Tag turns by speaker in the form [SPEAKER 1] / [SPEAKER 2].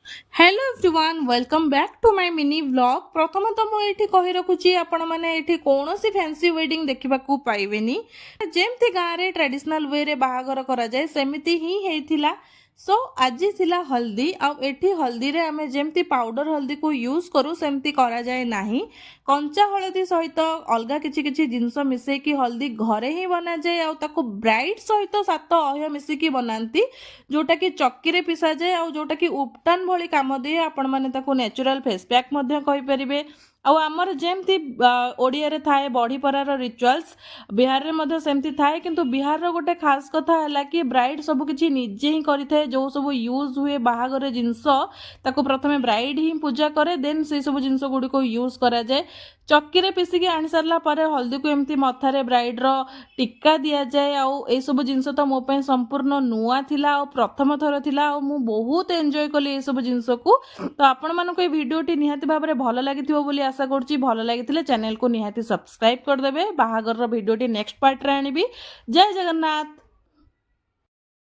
[SPEAKER 1] Hello everyone welcome back to my mini vlog. प्रथम तो मुझे कही रखुची आपण माने एठी कोनोसी फैंसी वेडिंग देखिबा को पाइबेनी। जेमती गाँ रे ट्रेडिशनल वे रे बाहागर करा जाए सेमिति ही हेइथिला। सो आज थिला हल्दी आ एठी हल्दी रे आमे जेमती पाउडर हल्दी को यूज करू सेमती करा जाए नाही। कंचा हळदी सहित अलगा किछि किछि जिंस मिसे कि हल्दी घरे ही बना जाए आ ताको ब्राइट सहित सात अह्य मिसी की बनांती जोटा कि चक्की रे पिसा जाए आ जोटा कि उपटान भली काम दिए आपण माने ताको नेचुरल फेस पैक मध्य कहि परिबे। आउ आमर जेमती ओडिया रे थाए बड़ी परार रिचुअल्स बिहार रे मध्य सेमती थाए किंतु बिहार रो गोटे खास कथा हला कि ब्राइड सब किछि निजे ही करिथाए जो सब यूज हुए बाहागर जिंस ताको प्रथमे ब्राइड ही पूजा करे देन से सब जिंस गुडी को यूज करा जाए। चक्की रे पिसिकी आनी सारला परे हल्दी को एमती मथारे ब्राइड रो टिक्का दिया जाए आउ ए सब जिंस तो मो पे संपूर्ण नुआ थिला आ प्रथम थर थिला आ मु बहुत एंजॉय कली ए सब जिंस को। तो आपण मानको ए वीडियोटी निहाती भाबरे भलो लागिथिबो बोली आशा करछि। भलो लागिथिले चैनल को निहाती सब्सक्राइब कर देबे। बाहागर रो वीडियोटी नेक्स्ट पार्ट रे आनिबी। जय जगन्नाथ।